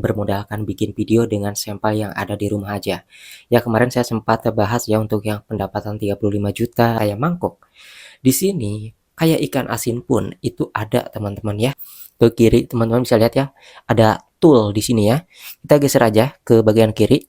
bermodalkan bikin video dengan sampel yang ada di rumah aja. Ya kemarin saya sempat bahas ya untuk yang pendapatan 35 juta kayak mangkok. Di sini kayak ikan asin pun itu ada teman-teman ya. Ke kiri teman-teman bisa lihat ya, ada tool di sini ya. Kita geser aja ke bagian kiri.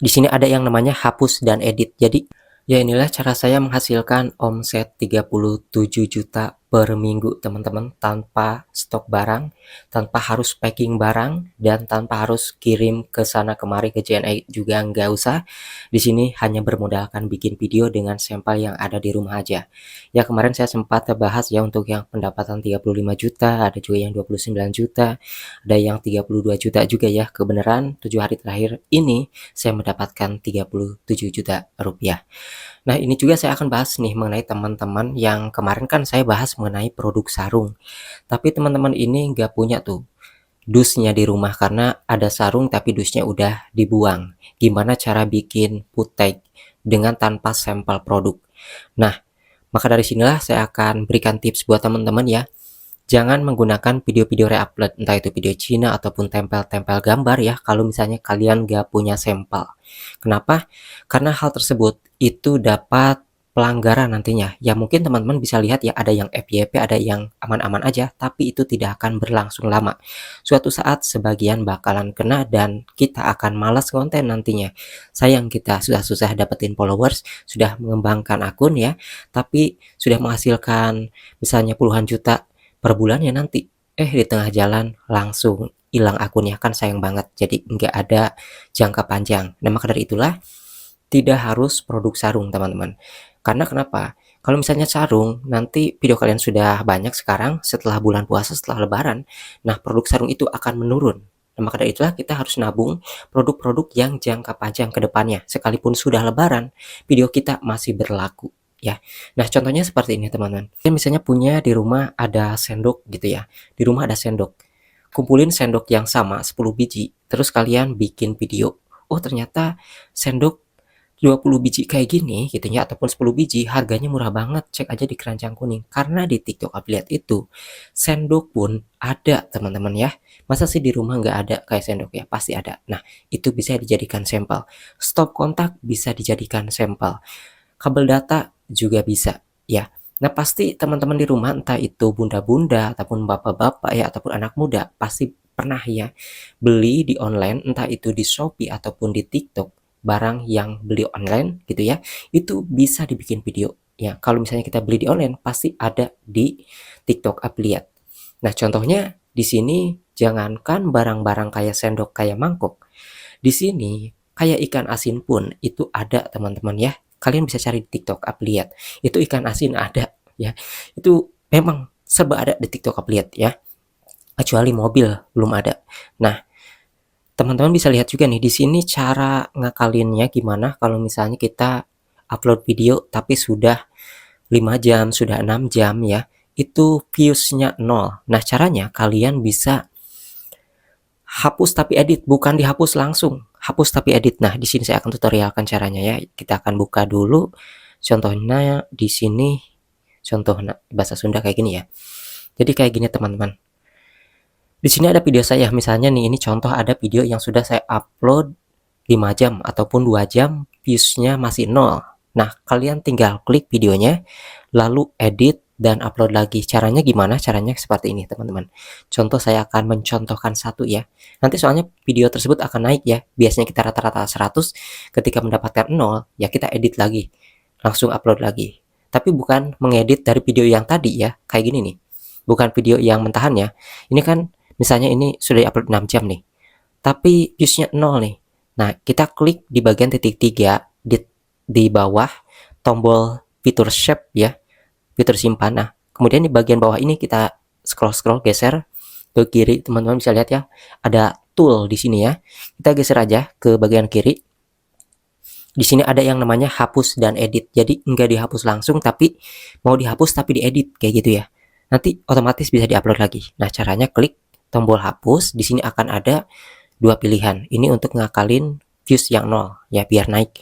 Di sini ada yang namanya hapus dan edit. Jadi ya inilah cara saya menghasilkan omset 37 juta per minggu teman-teman, tanpa stok barang, tanpa harus packing barang, dan tanpa harus kirim ke sana kemari ke JNE juga nggak usah. Di sini hanya bermodalkan bikin video dengan sampel yang ada di rumah aja. Ya kemarin saya sempat bahas ya untuk yang pendapatan 35 juta, ada juga yang 29 juta, ada yang 32 juta juga ya. Kebenaran 7 hari terakhir ini saya mendapatkan 37 juta rupiah. Nah, ini juga saya akan bahas nih mengenai teman-teman yang kemarin kan saya bahas mengenai produk sarung. Tapi teman-teman ini nggak punya tuh dusnya di rumah karena ada sarung tapi dusnya udah dibuang. Gimana cara bikin putek dengan tanpa sampel produk? Nah, maka dari sinilah saya akan berikan tips buat teman-teman ya. Jangan menggunakan video-video reupload, entah itu video Cina ataupun tempel-tempel gambar ya, kalau misalnya kalian nggak punya sampel. Kenapa? Karena hal tersebut itu dapat pelanggaran nantinya. Ya mungkin teman-teman bisa lihat ya, ada yang FYP, ada yang aman-aman aja, tapi itu tidak akan berlangsung lama. Suatu saat sebagian bakalan kena dan kita akan malas konten nantinya. Sayang kita susah-susah dapetin followers, sudah mengembangkan akun ya, tapi sudah menghasilkan misalnya puluhan juta per bulan ya nanti di tengah jalan langsung hilang akunnya, kan sayang banget. Jadi nggak ada jangka panjang. Nah maka dari itulah tidak harus produk sarung teman-teman. Karena kenapa? Kalau misalnya sarung nanti video kalian sudah banyak sekarang setelah bulan puasa, setelah lebaran, nah produk sarung itu akan menurun. Nah, maka dari itulah kita harus nabung produk-produk yang jangka panjang ke depannya. Sekalipun sudah lebaran, video kita masih berlaku ya. Nah, contohnya seperti ini teman-teman. Kalian misalnya punya di rumah ada sendok gitu ya. Di rumah ada sendok. Kumpulin sendok yang sama 10 biji, terus kalian bikin video. Oh, ternyata sendok 20 biji kayak gini gitu ya, ataupun 10 biji harganya murah banget. Cek aja di keranjang kuning. Karena di TikTok Affiliate itu sendok pun ada teman-teman ya. Masa sih di rumah nggak ada kayak sendok ya? Pasti ada. Nah, itu bisa dijadikan sampel. Stop kontak bisa dijadikan sampel. Kabel data juga bisa ya. Nah pasti teman-teman di rumah, entah itu bunda-bunda ataupun bapak-bapak ya, ataupun anak muda, pasti pernah ya beli di online, entah itu di Shopee ataupun di TikTok, barang yang beli online gitu ya, itu bisa dibikin video ya. Kalau misalnya kita beli di online pasti ada di TikTok Affiliate. Nah contohnya di sini jangankan barang-barang kayak sendok, kayak mangkok, di sini kayak ikan asin pun itu ada teman-teman ya. Kalian bisa cari di TikTok Affiliate. Itu ikan asin ada ya. Itu memang serba ada di TikTok Affiliate ya. Kecuali mobil belum ada. Nah, teman-teman bisa lihat juga nih di sini cara ngakalinnya gimana kalau misalnya kita upload video tapi sudah 5 jam, sudah 6 jam ya. Itu views-nya 0. Nah, caranya kalian bisa hapus tapi edit, bukan dihapus langsung. Hapus tapi edit. Nah, di sini saya akan tutorialkan caranya ya. Kita akan buka dulu. Contohnya di sini, contoh bahasa Sunda kayak gini ya. Jadi kayak gini teman-teman. Di sini ada video saya, misalnya nih ini contoh ada video yang sudah saya upload 5 jam ataupun 2 jam, views-nya masih 0. Nah, kalian tinggal klik videonya, lalu edit dan upload lagi. Caranya gimana? Caranya seperti ini teman-teman. Contoh saya akan mencontohkan satu ya. Nanti soalnya video tersebut akan naik ya. Biasanya kita rata-rata 100, ketika mendapatkan 0, ya kita edit lagi. Langsung upload lagi. Tapi bukan mengedit dari video yang tadi ya, kayak gini nih. Bukan video yang mentahan ya. Ini kan misalnya ini sudah upload 6 jam nih. Tapi viewsnya 0 nih. Nah, kita klik di bagian titik 3 di bawah tombol fitur shape ya, fitur simpan. Nah, kemudian di bagian bawah ini kita scroll geser ke kiri, teman-teman bisa lihat ya, ada tool di sini ya. Kita geser aja ke bagian kiri. Di sini ada yang namanya hapus dan edit. Jadi enggak dihapus langsung, tapi mau dihapus tapi diedit kayak gitu ya. Nanti otomatis bisa diupload lagi. Nah, caranya klik tombol hapus. Di sini akan ada dua pilihan. Ini untuk ngakalin views yang 0 ya, biar naik.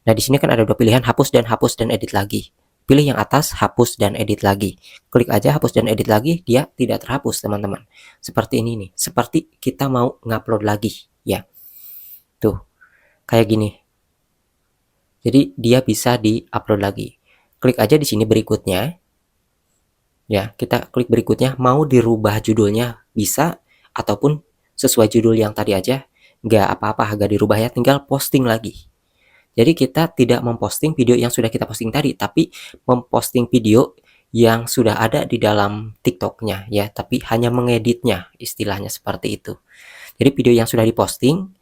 Nah, di sini kan ada dua pilihan, hapus dan edit lagi. pilih yang atas, hapus dan edit lagi. Klik aja hapus dan edit lagi, dia tidak terhapus teman-teman. Seperti ini nih, seperti kita mau ngupload lagi ya. Tuh, kayak gini. Jadi dia bisa di-upload lagi. Klik aja di sini berikutnya. Ya, kita klik berikutnya, mau dirubah judulnya bisa, ataupun sesuai judul yang tadi aja, nggak apa-apa, nggak dirubah ya, tinggal posting lagi. Jadi kita tidak memposting video yang sudah kita posting tadi, tapi memposting video yang sudah ada di dalam TikTok-nya ya, tapi hanya mengeditnya, istilahnya seperti itu. Jadi video yang sudah diposting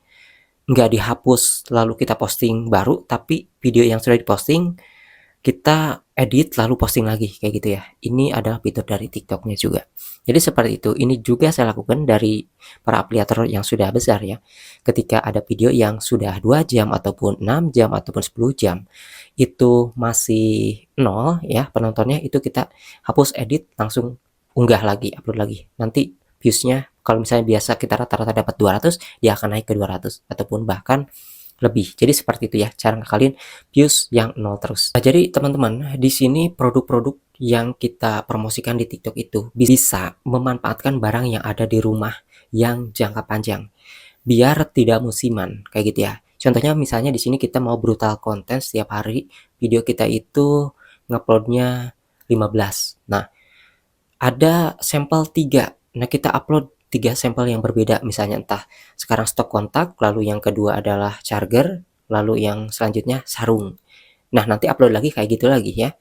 nggak dihapus lalu kita posting baru, tapi video yang sudah diposting kita edit lalu posting lagi kayak gitu ya. Ini adalah fitur dari TikTok-nya juga. Jadi seperti itu. Ini juga saya lakukan dari para afiliator yang sudah besar ya. Ketika ada video yang sudah 2 jam ataupun 6 jam ataupun 10 jam itu masih nol ya penontonnya, itu kita hapus, edit, langsung unggah lagi, upload lagi. Nanti views-nya kalau misalnya biasa kita rata-rata dapat 200, dia akan naik ke 200 ataupun bahkan lebih. Jadi seperti itu ya cara kalian views yang nol terus. Nah, jadi teman-teman, di sini produk-produk yang kita promosikan di TikTok itu bisa memanfaatkan barang yang ada di rumah yang jangka panjang biar tidak musiman kayak gitu ya. Contohnya misalnya di sini kita mau brutal konten setiap hari, video kita itu nguploadnya 15. Nah, ada sampel 3. Nah, kita upload 3 sampel yang berbeda, misalnya entah sekarang stok kontak, lalu yang kedua adalah charger, lalu yang selanjutnya sarung. Nah, nanti upload lagi kayak gitu lagi ya.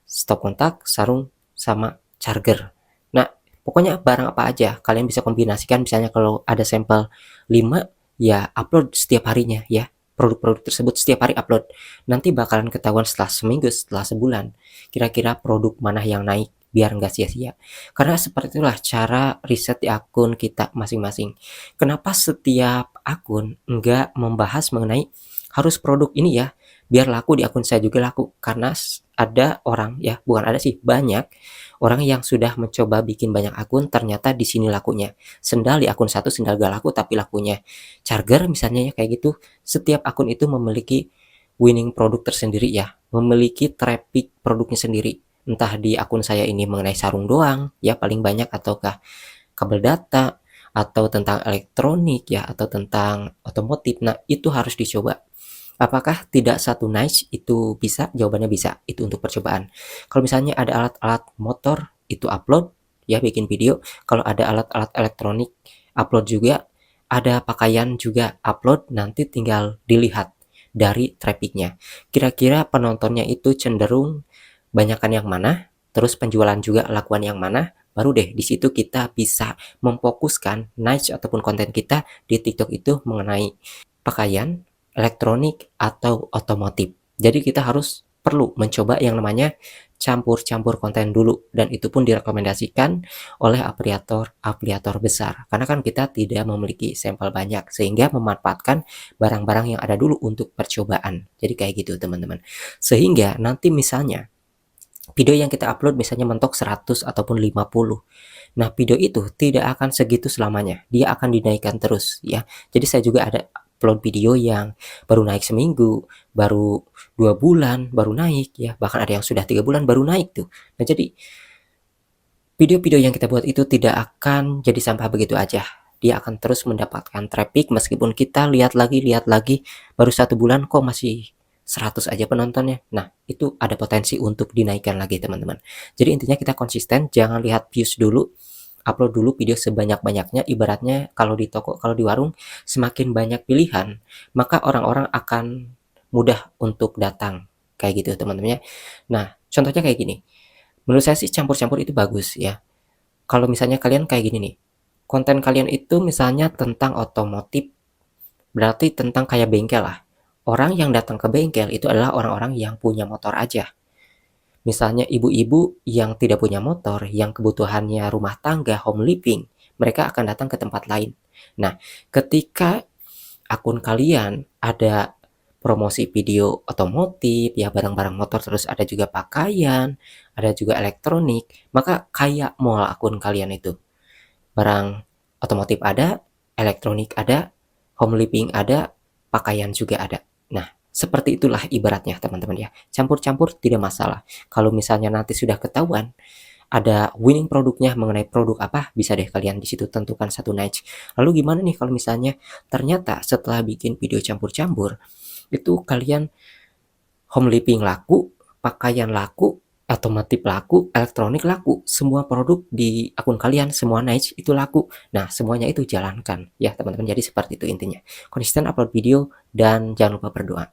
Stok kontak, sarung, sama charger. Nah, pokoknya barang apa aja kalian bisa kombinasikan, misalnya kalau ada sampel 5 ya upload setiap harinya ya. Produk-produk tersebut setiap hari upload. Nanti bakalan ketahuan setelah seminggu, setelah sebulan, kira-kira produk mana yang naik biar nggak sia-sia. Karena seperti itulah cara riset di akun kita masing-masing. Kenapa setiap akun nggak membahas mengenai harus produk ini ya, biar laku di akun saya juga laku. Karena ada orang ya, bukan ada sih, banyak orang yang sudah mencoba bikin banyak akun, ternyata di sini lakunya. Sendal di akun satu sendal gak laku, tapi lakunya charger misalnya ya kayak gitu. Setiap akun itu memiliki winning produk tersendiri ya, memiliki traffic produknya sendiri. Entah di akun saya ini mengenai sarung doang ya paling banyak, ataukah kabel data, atau tentang elektronik ya, atau tentang otomotif. Nah, itu harus dicoba. Apakah tidak satu niche itu bisa? Jawabannya bisa, itu untuk percobaan. Kalau misalnya ada alat-alat motor, itu upload, ya bikin video. Kalau ada alat-alat elektronik, upload juga. Ada pakaian juga upload, nanti tinggal dilihat dari trafficnya. Kira-kira penontonnya itu cenderung banyakkan yang mana, terus penjualan juga lakukan yang mana, baru deh di situ kita bisa memfokuskan niche ataupun konten kita di TikTok itu mengenai pakaian, elektronik, atau otomotif. Jadi kita harus perlu mencoba yang namanya campur-campur konten dulu, dan itu pun direkomendasikan oleh afiliator besar karena kan kita tidak memiliki sampel banyak sehingga memanfaatkan barang-barang yang ada dulu untuk percobaan. Jadi kayak gitu teman-teman, sehingga nanti misalnya video yang kita upload misalnya mentok 100 ataupun 50. Nah, video itu tidak akan segitu selamanya. Dia akan dinaikkan terus ya. Jadi saya juga ada upload video yang baru naik seminggu, baru 2 bulan baru naik ya. Bahkan ada yang sudah 3 bulan baru naik tuh. Nah, jadi video-video yang kita buat itu tidak akan jadi sampah begitu aja. Dia akan terus mendapatkan traffic meskipun kita lihat lagi baru 1 bulan kok masih 100 aja penontonnya. Nah, itu ada potensi untuk dinaikkan lagi teman-teman. Jadi intinya kita konsisten, jangan lihat views dulu, upload dulu video sebanyak-banyaknya. Ibaratnya kalau di toko, kalau di warung, semakin banyak pilihan, maka orang-orang akan mudah untuk datang. Kayak gitu teman-teman ya. Nah, contohnya kayak gini. Menurut saya sih campur-campur itu bagus ya. Kalau misalnya kalian kayak gini nih, konten kalian itu misalnya tentang otomotif, berarti tentang kayak bengkel lah. Orang yang datang ke bengkel itu adalah orang-orang yang punya motor aja. Misalnya ibu-ibu yang tidak punya motor, yang kebutuhannya rumah tangga, home living, mereka akan datang ke tempat lain. Nah, ketika akun kalian ada promosi video otomotif, ya barang-barang motor, terus ada juga pakaian, ada juga elektronik, maka kayak mall akun kalian itu. Barang otomotif ada, elektronik ada, home living ada, pakaian juga ada. Nah, Seperti itulah ibaratnya teman-teman ya. Campur-campur tidak masalah. Kalau misalnya nanti sudah ketahuan ada winning produknya mengenai produk apa, bisa deh kalian di situ tentukan satu niche. Lalu gimana nih kalau misalnya ternyata setelah bikin video campur-campur itu kalian home living laku, pakaian laku, otomotif laku, elektronik laku, semua produk di akun kalian, semua niche itu laku. Nah, semuanya itu jalankan ya teman-teman. Jadi seperti itu intinya. Konsisten upload video dan jangan lupa berdoa.